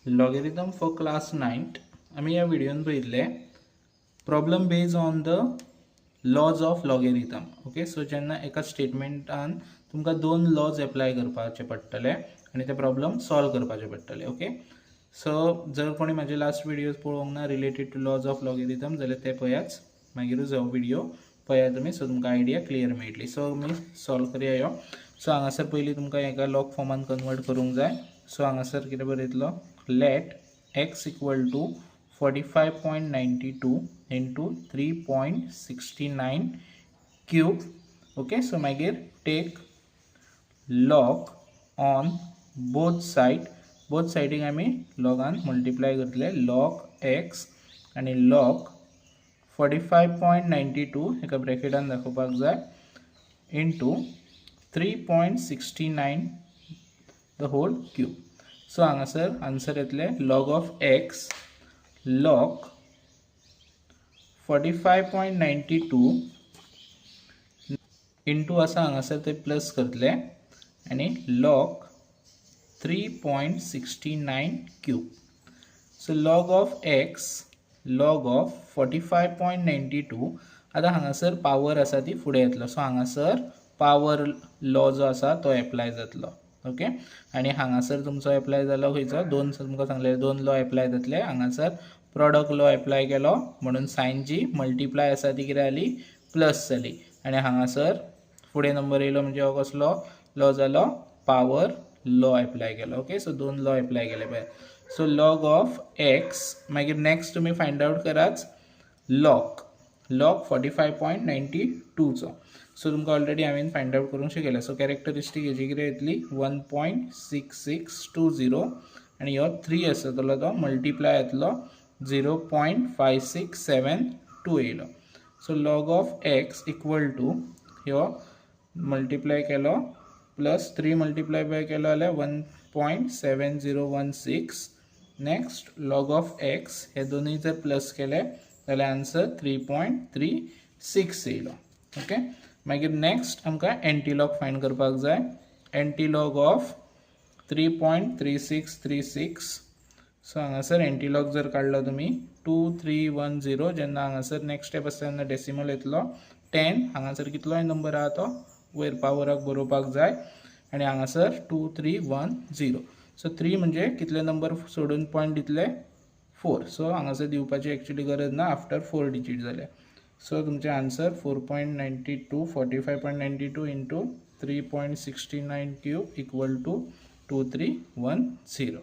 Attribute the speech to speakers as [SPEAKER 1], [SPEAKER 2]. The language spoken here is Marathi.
[SPEAKER 1] Logarithm for class 9th. आम्ही या व्हिडिओन पळयल्ले problem based on the laws of logarithm. Okay, so जेन्ना एका स्टेटमेंटान तुमकां दोन लॉज एप्लाय करपाचे पडटले आनी ते प्रॉब्लेम सॉल्व करपाचे पडटले. ओके, सो जर कोणी माझे लास्ट व्हिडिओज पळोवंक ना related to laws of logarithm जाल्यार ते पळयाच, मागीरूच हो व्हिडिओ पळया तुमी, सो तुमकां आयडिया क्लियर मेळटली. सो आमी सॉल्व करूया ह्यो. सो हांगासर पयलीं तुमकां एका लॉग फॉर्मान कन्वर्ट करूंक जाय. सो हांगासर कितें बरयतलो, let x equal to 45.92 into 3.69 cube. Okay, so मागीर take log on both साइडीक आमी लॉगान मल्टिप्लाय करतले log x आणि log 45.92 एका ब्रॅकेटान दाखोवपाक जाय into 3.69 the whole cube. So हांगासर आन्सर येतले log of x log 45.92 into असा हांगासर ते प्लस करतले आणि log 3.69 cube. So log of x log of 45.92. आता हांगासर पावर आसा ती फुडें येतलो, सो हांगासर पावर लॉ जो आसा तो एप्लाय जातलो. ओके, आणि हांगासर तुमचो एप्लाय जालो खंयचो, दोन तुमकां सांगले दोन लॉ एप्लाय जातले. हांगासर प्रॉडक्ट लॉ एप्लाय केलो म्हणून सायन जी मल्टिप्लाय आसा ती कितें जाली, प्लस जाली. आणि हांगासर फुडें नंबर येयलो म्हणजे हो कसलो लॉ जालो, पावर लॉ एप्लाय केलो. ओके, सो दोन लॉ एप्लाय केले पळय. सो लॉग ऑफ एक्स, मागीर नेक्स्ट तुमी फायंड आउट कराच लॉग 45.92 चो. सो तुमकां ऑलरेडी हांवें फायंड आउट करूंक शिकयलें. सो कॅरेक्टरिस्टीक हेजी कितें येतली 1.6620 आनी हो 3 आसतलो तो मल्टिप्लाय येतलो 0.5672 येयलो. So log of X equal to ह्यो मल्टिप्लाय केलो प्लस 3 मल्टिप्लाय बाय केलो जाल्यार 1.7016. नेक्स्ट लॉग ऑफ एक्स हे दोनूय जर प्लस केले जाल्यार आन्सर 3.36 येयलो. ओके, मागीर नेक्स्ट आमकां एंटीलॉग फायंड करपाक जाय. Antilog of 3.3636. सो हांगासर एंटीलॉग जर काडलो तुमी 2310, जेन्ना हांगासर नेक्स्ट स्टेप आसता तेन्ना डेसिमल येतलो 10. हांगासर कितलोय नंबर आहा तो वयर पावराक बरोवपाक जाय आनी हांगासर 2310. सो 3 म्हणजे कितले नंबर सोडून पॉयंट दितले 4. सो हांगासर दिवपाची एक्चुअली गरज ना आफ्टर 4 डिजिट जाले. सो तुमचे answer 4.92 45.92 into 3.69 cube equal to 2310.